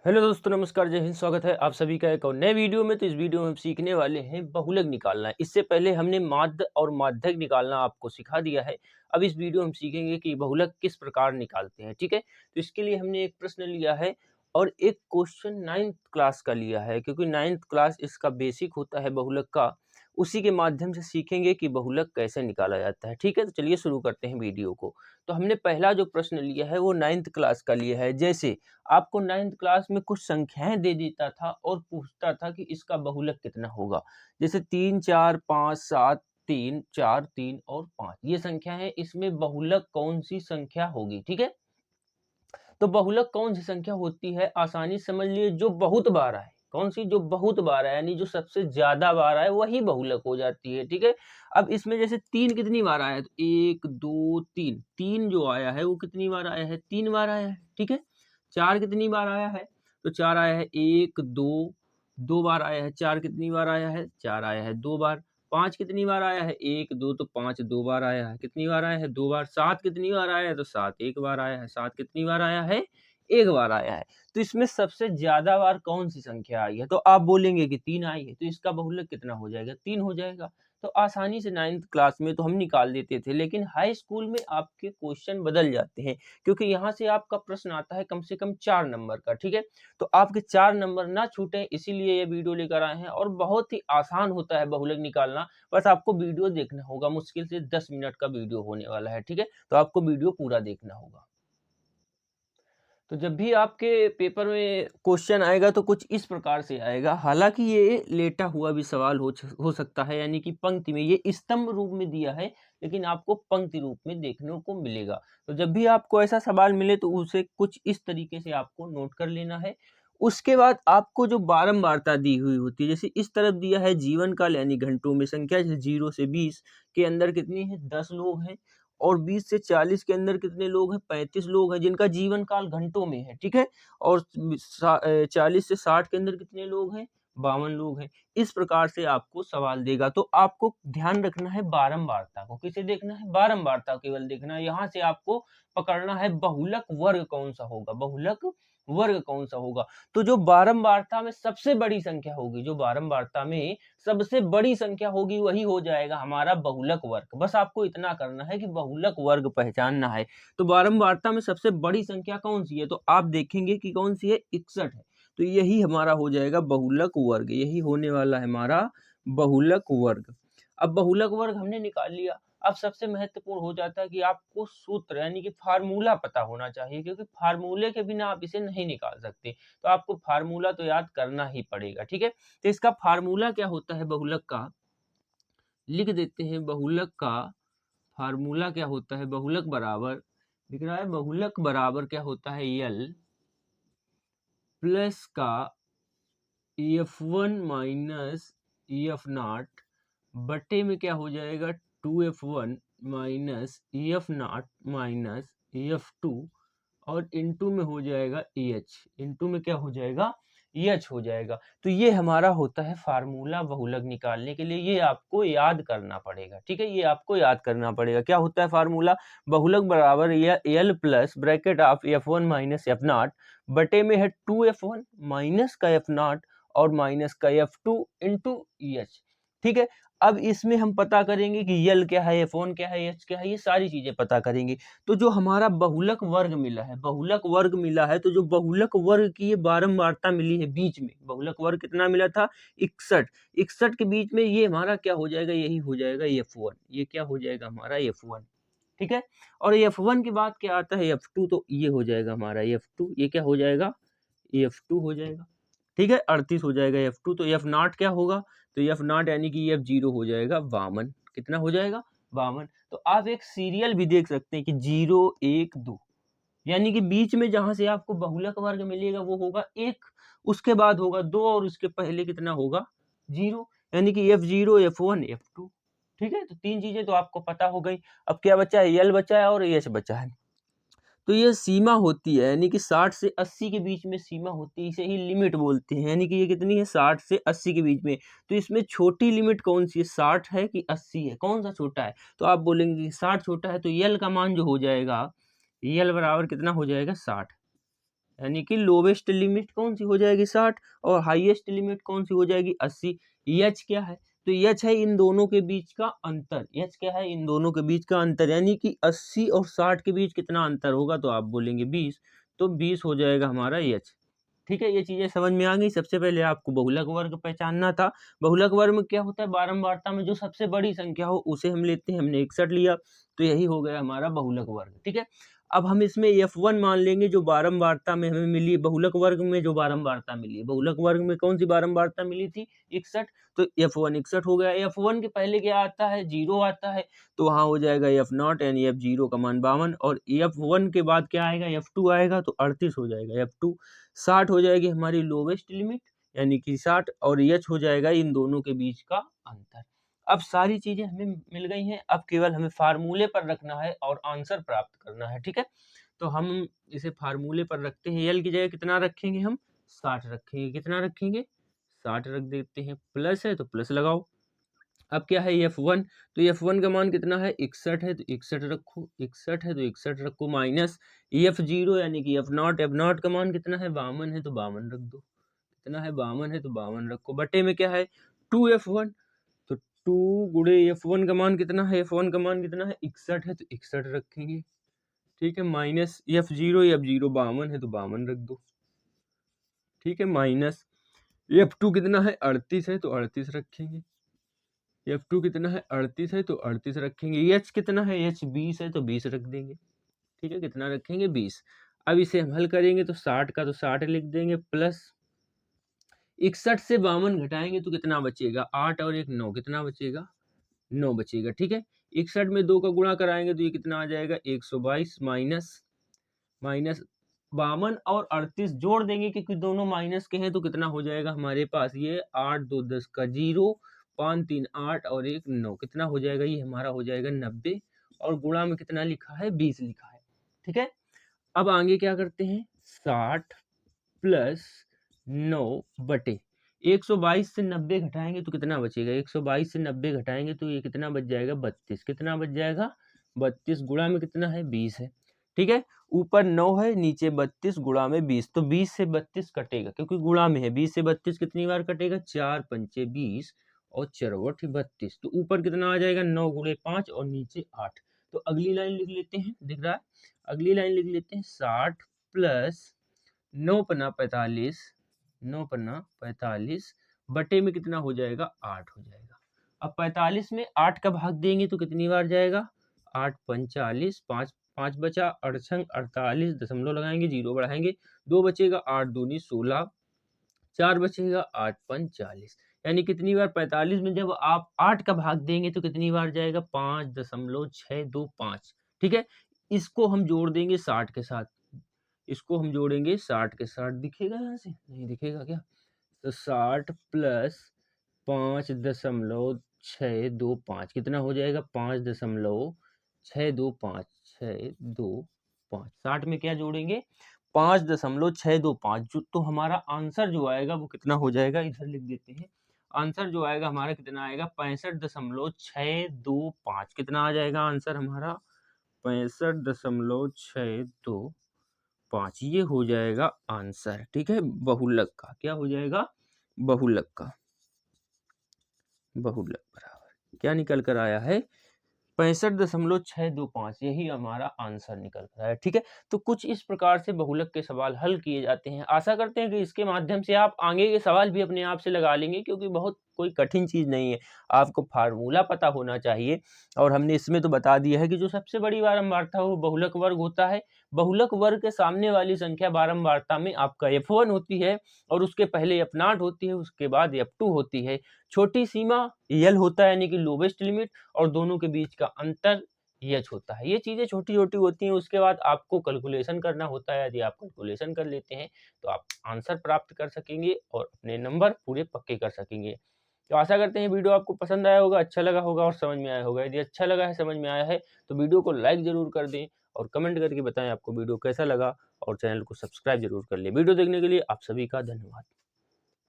Hello दोस्तों, नमस्कार, जय हिंद। स्वागत है आप सभी का एक और नए वीडियो में। तो इस वीडियो में हम सीखने वाले हैं बहुलक निकालना। इससे पहले हमने माध्य और माध्यक निकालना आपको सिखा दिया है। अब इस वीडियो में हम सीखेंगे कि बहुलक किस प्रकार निकालते हैं। ठीक है, तो इसके लिए हमने एक प्रश्न लिया है और एक क्वेश्चन 9th क्लास का लिया है, क्योंकि 9th क्लास इसका बेसिक होता है बहुलक का। उसी के माध्यम से सीखेंगे कि बहुलक कैसे निकाला जाता है। ठीक है, तो चलिए शुरू करते हैं वीडियो को। तो हमने पहला जो प्रश्न लिया है वो 9th क्लास का लिया है। जैसे आपको 9th क्लास में कुछ संख्याएं दे देता था और पूछता था कि इसका बहुलक कितना होगा। जैसे 3, 4, 5, 7, 3, 4, 3 और 5 ये संख्या है। इसमें बहुलक कौन सी संख्या होगी? ठीक है, तो बहुलक कौन सी संख्या होती है? आसानी समझ लिए, जो बहुत बार आए। कौन सी? जो बहुत बार आए, यानी जो सबसे ज्यादा बार आए वही बहुलक हो जाती है। ठीक है, अब इसमें जैसे 3 कितनी बार आया है? तो 1, 2, 3, 3 जो आया है वो कितनी बार आया है? 3 बार आया है। ठीक है, 4 कितनी बार आया है? तो 4 आया है। 1, 2, 2 बार आया है। 4 कितनी बार आया है? 4 आया है 2 बार। 5 कितनी बार आया है? 1, 2, तो 5 2 बार आया है। कितनी बार आया है? 2 बार। 7 कितनी बार आया है? तो 7 1 बार आया है। 7 कितनी बार आया है? 1 बार आया है। तो इसमें सबसे ज्यादा बार कौन सी संख्या आई है? तो आप बोलेंगे कि 3 आई है, तो इसका बहुलक कितना हो जाएगा? 3 हो जाएगा। तो आसानी से 9th क्लास में तो हम निकाल देते थे, लेकिन हाई स्कूल में आपके क्वेश्चन बदल जाते हैं, क्योंकि यहाँ से आपका प्रश्न आता है कम से कम 4 नंबर का। ठीक है, तो आपके 4 नंबर ना छूटे, इसीलिए ये वीडियो लेकर आए हैं। और बहुत ही आसान होता है बहुलक निकालना। बस आपको वीडियो देखना होगा। मुश्किल से 10 मिनट का वीडियो होने वाला है। ठीक है, तो आपको वीडियो पूरा देखना होगा। तो जब भी आपके पेपर में क्वेश्चन आएगा तो कुछ इस प्रकार से आएगा। हालांकि ये लेटा हुआ भी सवाल हो सकता है, यानी कि पंक्ति में। ये स्तंभ रूप में दिया है, लेकिन आपको पंक्ति रूप में देखने को मिलेगा। तो जब भी आपको ऐसा सवाल मिले तो उसे कुछ इस तरीके से आपको नोट कर लेना है। उसके बाद आपको जो बारंबारता दी हुई होती है, जैसे इस तरफ दिया है जीवन काल यानी घंटों में संख्या, जैसे 0 से 20 के अंदर कितनी है? 10 लोग हैं। और 20 से 40 के अंदर कितने लोग हैं? 35 लोग हैं, जिनका जीवन काल घंटों में है। ठीक है, और 40 से 60 के अंदर कितने लोग हैं? 52 लोग हैं। इस प्रकार से आपको सवाल देगा। तो आपको ध्यान रखना है बारंबारता को। किसे देखना है? बारंबारता केवल देखना है। यहाँ से आपको पकड़ना है बहुलक वर्ग कौन सा होगा। बहुलक वर्ग कौन सा होगा? तो जो बारंबारता में सबसे बड़ी संख्या होगी, जो बारंबारता में सबसे बड़ी संख्या होगी, वही हो जाएगा हमारा बहुलक वर्ग। बस आपको इतना करना है कि बहुलक वर्ग पहचानना है। तो बारंबारता में सबसे बड़ी संख्या कौन सी है? तो आप देखेंगे कि कौन सी है? 61 है। तो यही हमारा हो जाएगा बहुलक वर्ग। यही होने वाला है हमारा बहुलक वर्ग। अब बहुलक वर्ग हमने निकाल लिया। अब सबसे महत्वपूर्ण हो जाता है कि आपको सूत्र यानी कि फार्मूला पता होना चाहिए, क्योंकि फार्मूले के बिना आप इसे नहीं निकाल सकते। तो आपको फार्मूला तो याद करना ही पड़ेगा। ठीक है, तो इसका फार्मूला क्या होता है बहुलक का? लिख देते हैं। बहुलक का फार्मूला क्या होता है? बहुलक बराबर, दिख रहा है? बहुलक बराबर क्या होता है? यल प्लस का F1 माइनस F0 बटे में क्या हो जाएगा? 2F1 minus F0 minus F2 और इनटू में हो जाएगा EH। इनटू में क्या हो जाएगा? EH हो जाएगा। तो ये हमारा होता है फार्मूला बहुलक निकालने के लिए। ये आपको याद करना पड़ेगा। ठीक है, ये आपको याद करना पड़ेगा। क्या होता है फार्मूला? बहुलक बराबर L plus bracket of F1 minus F0 बटे में है 2F1 माइनस का F0 और माइनस का F2 इंटू EH। ठीक है, अब इसमें हम पता करेंगे कि यल क्या है, F1 क्या है, H क्या है, ये सारी चीजें पता करेंगे। तो जो हमारा बहुलक वर्ग मिला है, बहुलक वर्ग मिला है, तो जो बहुलक वर्ग की ये बारंबारता मिली है बीच में, बहुलक वर्ग कितना मिला था? 61। 61 के बीच में ये हमारा क्या हो जाएगा? यही हो जाएगा F1। ये क्या हो जाएगा हमारा? F1। ठीक है, और F1 के बाद क्या आता है? F2। तो ये हो जाएगा हमारा F2। ये क्या हो जाएगा? F2 हो जाएगा। ठीक है, 38 हो जाएगा F2। तो F0 क्या होगा? तो F0 यानी कि F0 हो जाएगा 52। कितना हो जाएगा? 52। तो आप एक सीरियल भी देख सकते हैं कि 0 1 2, यानी कि बीच में जहां से आपको बहुलक वर्ग मिलेगा वो होगा 1, उसके बाद होगा 2 और उसके पहले कितना होगा? 0, यानी कि F0 F1 F2। ठीक है, तो तीन चीजें तो आपको पता हो गई। अब क्या बचा है? यल बचा है और एच बचा है। तो ये सीमा होती है, यानी कि 60 से 80 के बीच में सीमा होती है। इसे ही लिमिट बोलते हैं, यानी कि ये कितनी है? 60 से 80 के बीच में। तो इसमें छोटी लिमिट कौन सी है? 60 है कि 80 है? कौन सा छोटा है? तो आप बोलेंगे कि 60 छोटा है। तो यल का मान जो हो जाएगा, यल बराबर कितना हो जाएगा? 60। यानी कि लोवेस्ट लिमिट कौन सी हो जाएगी 60 और हाईएस्ट लिमिट कौन सी हो जाएगी 80। एच क्या है, तो एच है इन दोनों के बीच का अंतर। एच क्या है, इन दोनों के बीच का अंतर, यानी कि 80 और 60 के बीच कितना अंतर होगा, तो आप बोलेंगे 20, तो 20 हो जाएगा हमारा एच। ठीक है, ये चीजें समझ में आ गई। सबसे पहले आपको बहुलक वर्ग पहचानना था। बहुलक वर्ग में क्या होता है, बारंबारता में जो सबसे बड़ी संख्या हो उसे हम लेते हैं, हमने 61 लिया, तो यही हो गया हमारा बहुलक वर्ग। ठीक है, अब हम इसमें F1 मान लेंगे जो बारंबारता में हमें मिली है, बहुलक वर्ग में जो बारंबारता मिली है। बहुलक वर्ग में कौन सी बारंबारता मिली थी, 61, तो F1 61 हो गया। F1 के पहले क्या आता है, 0 आता है, तो वहाँ हो जाएगा F0 यानी F0 का मान 52, और F1 के बाद क्या आएगा, F2 आएगा, तो 38 हो जाएगा। F2 60 हो जाएगी हमारी लोवेस्ट लिमिट, यानी कि 60, और H हो जाएगा इन दोनों के बीच का अंतर। अब सारी चीजें हमें मिल गई हैं, अब केवल हमें फार्मूले पर रखना है और आंसर प्राप्त करना है। ठीक है, तो हम इसे फार्मूले पर रखते हैं। एल की जगह कितना रखेंगे हम, 60 रखेंगे। कितना रखेंगे, 60 रख देते हैं। प्लस है तो प्लस लगाओ। अब क्या है F1, तो F1 का मान कितना है, 61 है, तो 61 रखो। 61 है तो 61 रखो, माइनस F0 यानी कि F0, F0 का मान कितना है, 52 है, तो 52 रख दो। कितना है, 52 है, तो 52 रखो। बटे में क्या है, 2F1, तो 2 गुणे F1 का मान कितना है, F1 का मान कितना है, 61 है, तो 61 रखेंगे। ठीक है, माइनस F0, F0 52 है, तो 52 रख दो। ठीक है, माइनस F2 कितना है, 38 है, तो 38 रखेंगे। F2 कितना है, 38 है, तो 38 रखेंगे। H कितना है, H 20 है, तो 20 रख देंगे। ठीक है, कितना रखेंगे, 20। अब इसे हम हल करेंगे तो 60 का तो 60 लिख देंगे, प्लस 61 से 52 घटाएंगे तो कितना बचेगा, 8 और 1 9, कितना बचेगा, 9 बचेगा। ठीक है, 61 में 2 का गुणा कराएंगे तो ये कितना आ जाएगा, 122, माइनस 52 और 38 जोड़ देंगे क्योंकि दोनों माइनस के हैं, तो कितना हो जाएगा हमारे पास, ये 8 2 10 का 0, 5 3 8 और 1 9, कितना हो जाएगा, ये हमारा हो जाएगा 90, और गुणा में कितना लिखा है, 20 लिखा है। ठीक है, अब आगे क्या करते हैं, 60 प्लस 9 बटे 122 से 90 घटाएंगे तो कितना बचेगा, 122 से 90 घटाएंगे तो ये कितना बच जाएगा, 32, कितना बच जाएगा, 32, गुणा में कितना है, 20 है। ठीक है, ऊपर 9 है, नीचे 32, गुणा में 20, तो 20 से 32 कटेगा क्योंकि गुणा में है। 20 से 32 कितनी बार कटेगा, 4 पंचे 20 और चरवट 32, तो ऊपर कितना आ जाएगा, 9 गुणे 5 और नीचे 8। तो अगली लाइन लिख लेते हैं, दिख रहा है, अगली लाइन लिख लेते हैं, 60 प्लस 9 पन्ना 45, 9 पन्ना 45 बटे में कितना हो जाएगा, 8 हो जाएगा। अब 45 में 8 का भाग देंगे तो कितनी बार जाएगा, 8 45, 5 5 बचा, अड़छंग 48, दशमलव लगाएंगे, 0 बढ़ाएंगे, 2 बचेगा, 8 दूनी 16, 4 बचेगा, 8 पंच 40, यानी कितनी बार 45 में जब आप 8 का भाग देंगे तो कितनी बार जाएगा, 5.625। ठीक है, इसको हम जोड़ देंगे 60 के साथ, इसको हम जोड़ेंगे 60 के साथ, दिखेगा यहाँ से, नहीं दिखेगा क्या, तो 60 प्लस 5.625 कितना हो जाएगा, 5.625, 625। 60 में क्या जोड़ेंगे, 5.625, जो तो हमारा आंसर जो आएगा वो कितना हो जाएगा, इधर लिख देते हैं। आंसर जो आएगा हमारा कितना आएगा, 65.625, कितना आ जाएगा आंसर हमारा, 65.625, ये हो जाएगा आंसर। ठीक है, बहुलक का क्या हो जाएगा, बहुलक का, बहुलक बराबर क्या निकल कर आया है, 65.625, यही हमारा आंसर निकल कर आया। ठीक है, तो कुछ इस प्रकार से बहुलक के सवाल हल किए जाते हैं। आशा करते हैं कि इसके माध्यम से आप आगे के सवाल भी अपने आप से लगा लेंगे, क्योंकि बहुत कोई कठिन चीज नहीं है, आपको फार्मूला पता होना चाहिए। और हमने इसमें तो बता दिया है कि जो सबसे बड़ी बारंबारता हो वो बहुलक वर्ग होता है। बहुलक वर्ग के सामने वाली संख्या बारंबारता में आपका F1 होती है, और उसके पहले F0 होती है, उसके बाद F2 होती है। छोटी सीमा L होता है यानी कि लोवेस्ट लिमिट, और दोनों के बीच का अंतर H होता है। ये चीजें छोटी छोटी होती हैं, उसके बाद आपको कैलकुलेशन करना होता है। यदि आप कैलकुलेशन कर लेते हैं तो आप आंसर प्राप्त कर सकेंगे और अपने नंबर पूरे पक्के कर सकेंगे। तो आशा करते हैं वीडियो आपको पसंद आया होगा, अच्छा लगा होगा और समझ में आया होगा। यदि अच्छा लगा है, समझ में आया है, तो वीडियो को लाइक जरूर कर दें और कमेंट करके बताएं आपको वीडियो कैसा लगा, और चैनल को सब्सक्राइब जरूर कर लें। वीडियो देखने के लिए आप सभी का धन्यवाद।